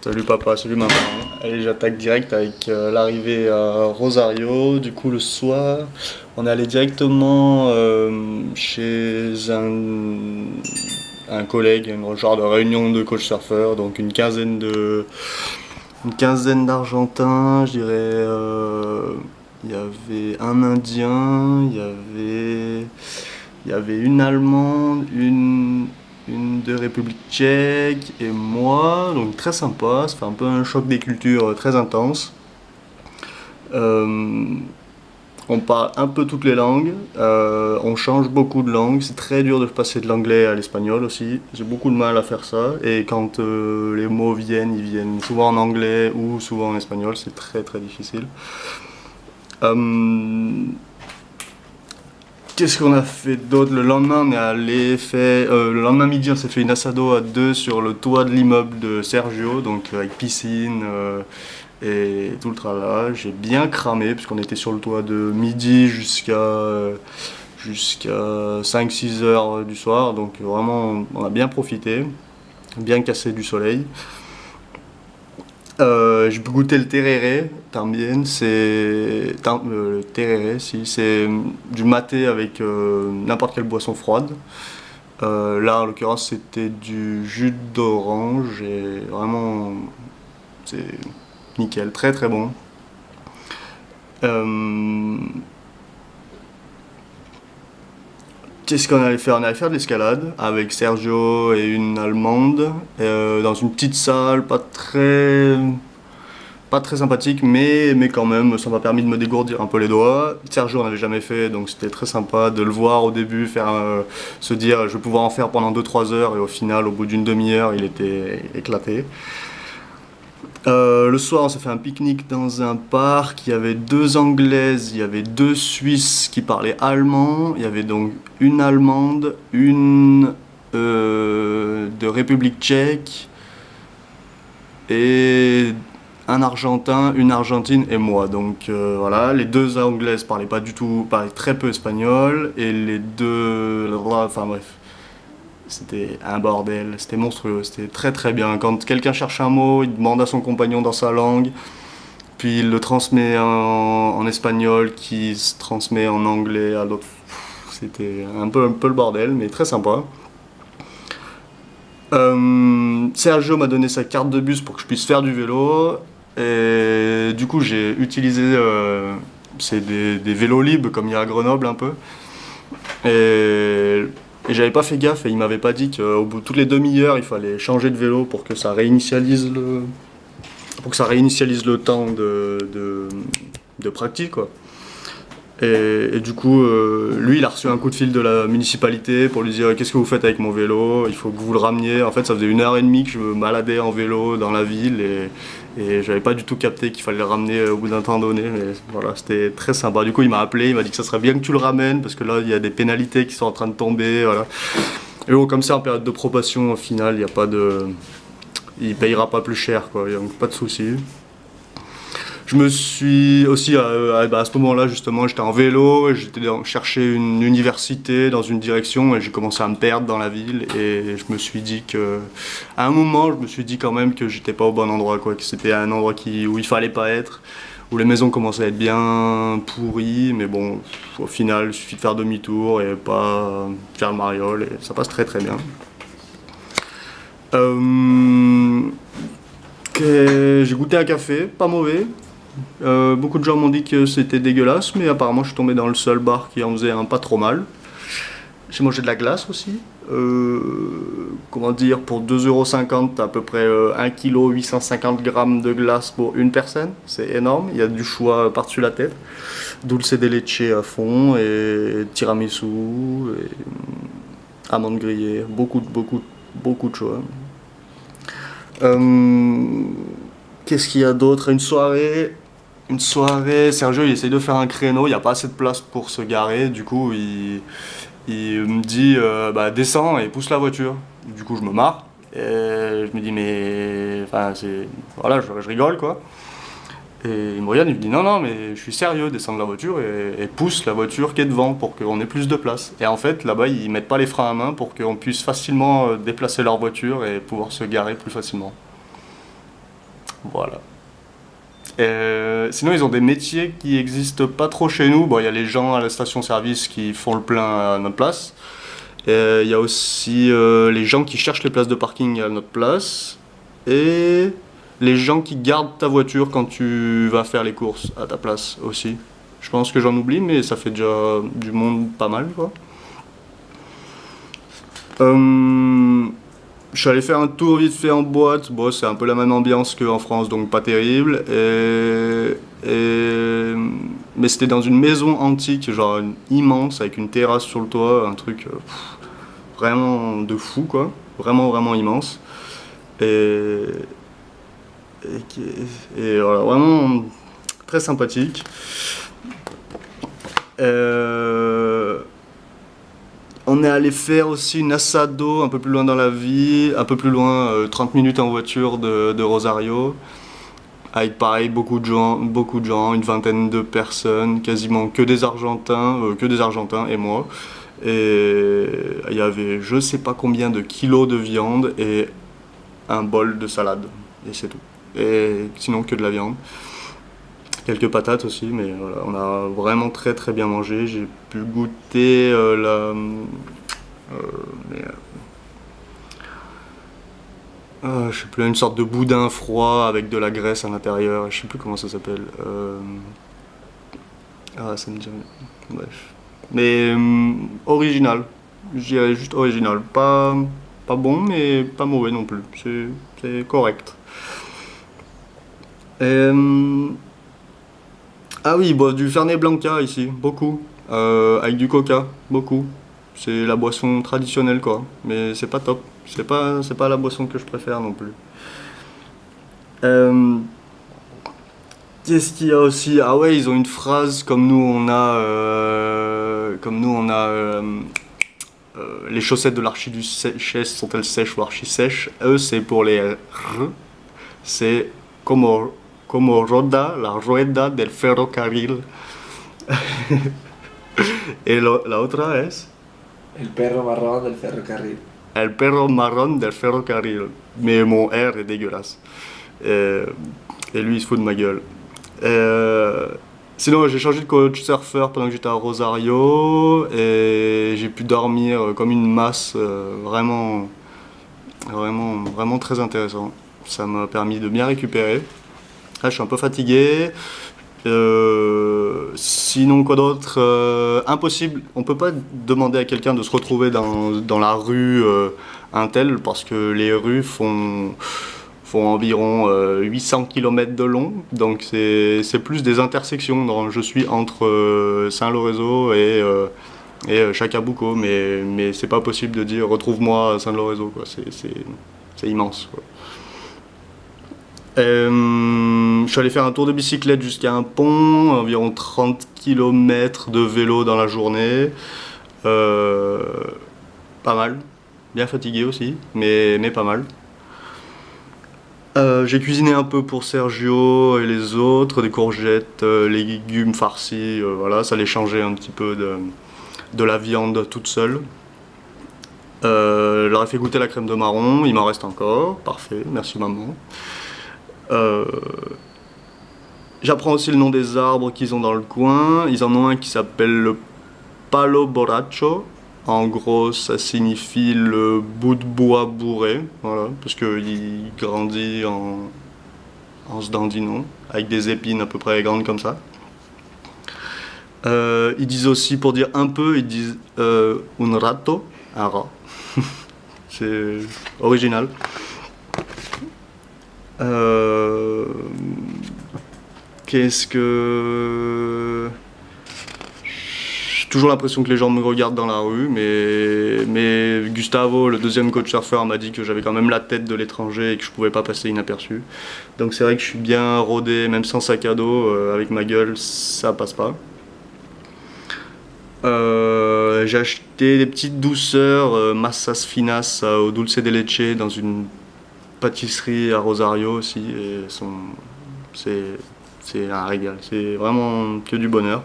Salut papa, salut maman. Allez, j'attaque direct avec l'arrivée à Rosario. Du coup, le soir, on est allé directement chez un collègue, un genre de réunion de coach surfeur. Donc une quinzaine d'Argentins, je dirais. Il y avait un Indien, il y avait une Allemande, une de République tchèque et moi, donc très sympa, ça fait un peu un choc des cultures très intense. Euh, on parle un peu toutes les langues, on change beaucoup de langues, c'est très dur de passer de l'anglais à l'espagnol aussi, j'ai beaucoup de mal à faire ça, et quand les mots viennent, ils viennent souvent en anglais ou souvent en espagnol, c'est très très difficile. Euh, Qu'est-ce qu'on a fait d'autre? Le lendemain, on est allé faire. Le lendemain midi, on s'est fait une assado à deux sur le toit de l'immeuble de Sergio, donc avec piscine et tout le tralala. J'ai bien cramé, puisqu'on était sur le toit de midi jusqu'à 5-6 heures du soir, donc vraiment, on a bien profité, bien cassé du soleil. J'ai pu goûter le tereré, también, le tereré, si, c'est du maté avec n'importe quelle boisson froide. Là, en l'occurrence, c'était du jus d'orange et vraiment, c'est nickel, très très bon. Euh, Qu'est-ce qu'on allait faire? On allait faire de l'escalade avec Sergio et une Allemande dans une petite salle, pas très sympathique, mais quand même, ça m'a permis de me dégourdir un peu les doigts. Sergio, on n'avait jamais fait, donc c'était très sympa de le voir au début, se dire je vais pouvoir en faire pendant 2-3 heures, et au final, au bout d'une demi-heure, il était éclaté. Le soir, on s'est fait un pique-nique dans un parc. Il y avait deux Anglaises, il y avait deux Suisses qui parlaient allemand. Il y avait donc une Allemande, une de République tchèque et un Argentin, une Argentine et moi. Donc voilà, les deux Anglaises parlaient très peu espagnol et les deux, enfin bref. C'était un bordel, c'était monstrueux, c'était très très bien. Quand quelqu'un cherche un mot, il demande à son compagnon dans sa langue, puis il le transmet en espagnol, qui se transmet en anglais à l'autre. C'était un peu le bordel, mais très sympa. Sergio m'a donné sa carte de bus pour que je puisse faire du vélo, et du coup j'ai utilisé c'est des vélos libres comme il y a à Grenoble un peu. Et j'avais pas fait gaffe et il m'avait pas dit qu'au bout de toutes les demi-heures il fallait changer de vélo pour que ça réinitialise le temps de pratique quoi. Et du coup, lui, il a reçu un coup de fil de la municipalité pour lui dire qu'est-ce que vous faites avec mon vélo, il faut que vous le rameniez. En fait, ça faisait 1 heure et demie que je me baladais en vélo dans la ville et j'avais pas du tout capté qu'il fallait le ramener au bout d'un temps donné. Mais voilà, c'était très sympa. Du coup, il m'a appelé, il m'a dit que ça serait bien que tu le ramènes parce que là, il y a des pénalités qui sont en train de tomber. Voilà. Et bon, comme ça, en période de probation, au final, il payera pas plus cher, quoi. Donc, pas de souci. Je me suis aussi, à ce moment-là, justement, j'étais en vélo, chercher une université dans une direction et j'ai commencé à me perdre dans la ville. Et je me suis dit à un moment, je me suis dit quand même que j'étais pas au bon endroit, quoi, que c'était un endroit où il fallait pas être, où les maisons commençaient à être bien pourries. Mais bon, au final, il suffit de faire demi-tour et pas faire le mariole et ça passe très très bien. J'ai goûté un café, pas mauvais. Beaucoup de gens m'ont dit que c'était dégueulasse, mais apparemment je suis tombé dans le seul bar qui en faisait un pas trop mal. J'ai mangé de la glace aussi. Comment dire, pour 2,50 € t'as à peu près 1 kg 850 grammes de glace pour une personne. C'est énorme, il y a du choix par-dessus la tête. Dulce de leche à fond, et tiramisu, et amandes grillées, beaucoup de choix. Qu'est-ce qu'il y a d'autre? Une soirée, Sergio il essaye de faire un créneau, il n'y a pas assez de place pour se garer, du coup il me dit bah, descends et pousse la voiture. Du coup je me marre, et je me dis mais... Enfin voilà, je rigole quoi. Et il me regarde, il me dit non mais je suis sérieux, descends de la voiture et pousse la voiture qui est devant pour qu'on ait plus de place. Et en fait là-bas ils mettent pas les freins à main pour qu'on puisse facilement déplacer leur voiture et pouvoir se garer plus facilement. Voilà. Sinon, ils ont des métiers qui n'existent pas trop chez nous. Bon, il y a les gens à la station-service qui font le plein à notre place. Il y a aussi les gens qui cherchent les places de parking à notre place. Et les gens qui gardent ta voiture quand tu vas faire les courses à ta place aussi. Je pense que j'en oublie, mais ça fait déjà du monde pas mal, quoi. Je suis allé faire un tour vite fait en boîte. Bon, c'est un peu la même ambiance qu'en France, donc pas terrible. Mais c'était dans une maison antique, genre immense, avec une terrasse sur le toit, un truc vraiment de fou, quoi. Vraiment, vraiment immense. Et, et voilà, vraiment très sympathique. On est allé faire aussi une assado un peu plus loin dans la ville, un peu plus loin, 30 minutes en voiture de Rosario, avec pareil beaucoup de gens, une vingtaine de personnes, quasiment que des Argentins et moi. Et il y avait je sais pas combien de kilos de viande et un bol de salade, et c'est tout. Et sinon que de la viande. Quelques patates aussi, mais voilà, on a vraiment très très bien mangé. J'ai pu goûter je sais plus, une sorte de boudin froid avec de la graisse à l'intérieur. Je sais plus comment ça s'appelle. Ça me dit rien. Bref. Mais original. Je dirais juste original. Pas bon, mais pas mauvais non plus. C'est correct. Ah oui, bon, du Fernet Blanca ici, beaucoup. Avec du coca, beaucoup. C'est la boisson traditionnelle, quoi. Mais c'est pas top. C'est pas la boisson que je préfère non plus. Qu'est-ce qu'il y a aussi? Ah ouais, ils ont une phrase comme nous on a. Les chaussettes de l'archiduchesse sont-elles sèches ou archi-sèches? Eux, c'est pour les R. C'est como roda la rueda del ferrocarril. Et la otra es El perro marrón del ferrocarril. el perro marrón del ferrocarril. Mais mon R est dégueulasse. Et lui, il se fout de ma gueule. Sinon, j'ai changé de coach surfeur pendant que j'étais à Rosario et j'ai pu dormir comme une masse, vraiment très intéressant. Ça m'a permis de bien récupérer. Là, je suis un peu fatigué. Sinon, quoi d'autre? Impossible. On peut pas demander à quelqu'un de se retrouver dans la rue un tel parce que les rues font environ 800 km de long. Donc c'est plus des intersections. Je suis entre Saint-Lorenzo et Chacabuco, mais c'est pas possible de dire retrouve-moi à Saint-Lorenzo, quoi. C'est immense, quoi. Je suis allé faire un tour de bicyclette jusqu'à un pont, environ 30 km de vélo dans la journée. Pas mal, bien fatigué aussi, mais pas mal. J'ai cuisiné un peu pour Sergio et les autres, des courgettes, les légumes farcis, voilà, ça les changeait un petit peu de la viande toute seule. Je leur ai fait goûter la crème de marron, il m'en reste encore, parfait, merci maman. J'apprends aussi le nom des arbres qu'ils ont dans le coin. Ils en ont un qui s'appelle le palo borracho. En gros, ça signifie le bout de bois bourré, voilà, parce qu'il grandit en se dandinant, avec des épines à peu près grandes comme ça. Ils disent aussi, pour dire un peu, ils disent un rato, un rat. C'est original. Qu'est-ce que... J'ai toujours l'impression que les gens me regardent dans la rue, mais Gustavo, le deuxième coach surfeur, m'a dit que j'avais quand même la tête de l'étranger et que je pouvais pas passer inaperçu. Donc c'est vrai que je suis bien rodé, même sans sac à dos, avec ma gueule, ça passe pas. J'ai acheté des petites douceurs, massas finas au dulce de leche dans une pâtisserie à Rosario aussi, et c'est un régal, c'est vraiment que du bonheur.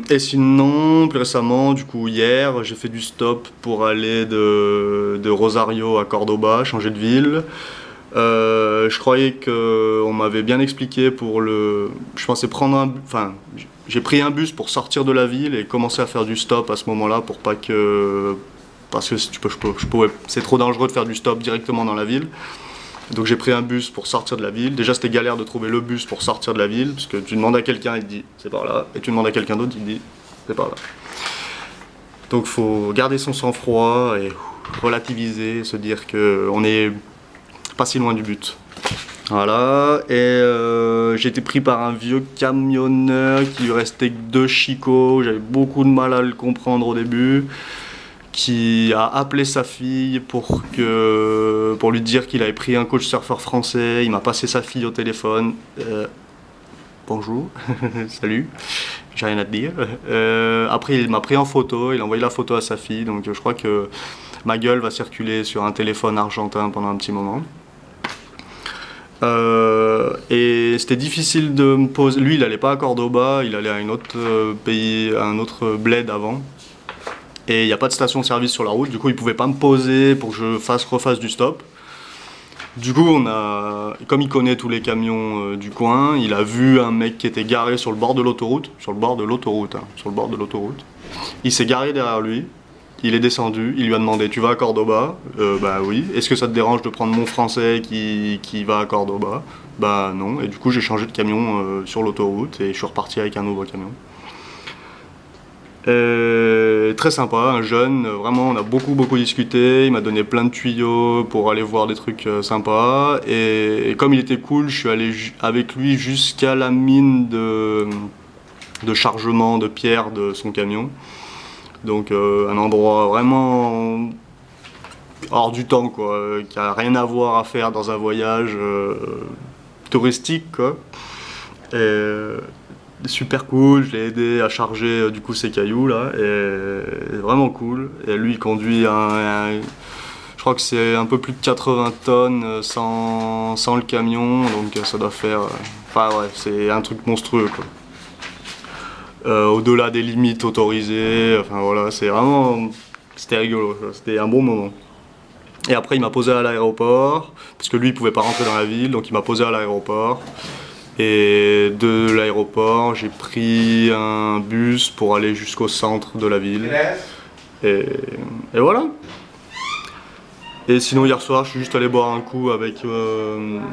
Et sinon, plus récemment, du coup hier, j'ai fait du stop pour aller de Rosario à Cordoba, changer de ville. Je croyais qu'on m'avait bien expliqué pour le... Je pensais prendre un... Enfin, j'ai pris un bus pour sortir de la ville et commencer à faire du stop à ce moment-là pour pas que... Parce que c'est trop dangereux de faire du stop directement dans la ville. Donc j'ai pris un bus pour sortir de la ville. Déjà c'était galère de trouver le bus pour sortir de la ville, parce que tu demandes à quelqu'un, il te dit c'est par là, et tu demandes à quelqu'un d'autre, il te dit c'est par là. Donc faut garder son sang-froid et relativiser, se dire qu'on est pas si loin du but. Voilà, et j'ai été pris par un vieux camionneur qui lui restait que 2 chicots, j'avais beaucoup de mal à le comprendre au début, qui a appelé sa fille pour lui dire qu'il avait pris un coach surfeur français. Il m'a passé sa fille au téléphone. Bonjour, salut, j'ai rien à te dire. Après il m'a pris en photo, il a envoyé la photo à sa fille, donc je crois que ma gueule va circuler sur un téléphone argentin pendant un petit moment. Et c'était difficile de me poser. Lui il allait pas à Cordoba, il allait à un autre pays, à un autre bled avant. Et il n'y a pas de station-service sur la route, du coup il pouvait pas me poser pour que je refasse du stop. Du coup comme il connaît tous les camions du coin, il a vu un mec qui était garé sur le bord de l'autoroute, Il s'est garé derrière lui, il est descendu, il lui a demandé tu vas à Cordoba? Bah oui. Est-ce que ça te dérange de prendre mon français qui va à Cordoba? Bah non, et du coup j'ai changé de camion sur l'autoroute et je suis reparti avec un nouveau camion. Très sympa, un jeune, vraiment on a beaucoup discuté, il m'a donné plein de tuyaux pour aller voir des trucs sympas, et comme il était cool, je suis allé avec lui jusqu'à la mine de chargement de pierre de son camion. Donc un endroit vraiment hors du temps quoi, qui a rien à voir à faire dans un voyage touristique quoi. Super cool, je l'ai aidé à charger du coup ses cailloux là, et vraiment cool. Et lui il conduit je crois que c'est un peu plus de 80 tonnes sans le camion, donc ça doit faire... Enfin ouais, c'est un truc monstrueux quoi. Au-delà des limites autorisées, enfin voilà, c'est vraiment... C'était rigolo, c'était un bon moment. Et après il m'a posé à l'aéroport, parce que lui il pouvait pas rentrer dans la ville, donc il m'a posé à l'aéroport. Et de l'aéroport, j'ai pris un bus pour aller jusqu'au centre de la ville. Et voilà. Et sinon hier soir, je suis juste allé boire un coup avec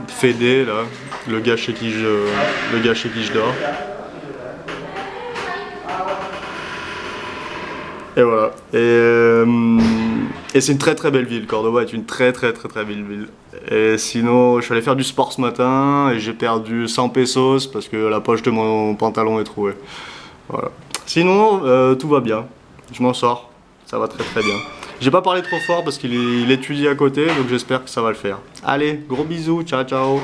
Fédé, là, le gars chez qui je dors. Et voilà. Et c'est une très belle ville. Cordoba est une très belle ville. Et sinon, je suis allé faire du sport ce matin et j'ai perdu 100 pesos parce que la poche de mon pantalon est trouée. Voilà. Sinon, tout va bien. Je m'en sors. Ça va très bien. J'ai pas parlé trop fort parce qu'il étudie à côté, donc j'espère que ça va le faire. Allez, gros bisous, ciao ciao.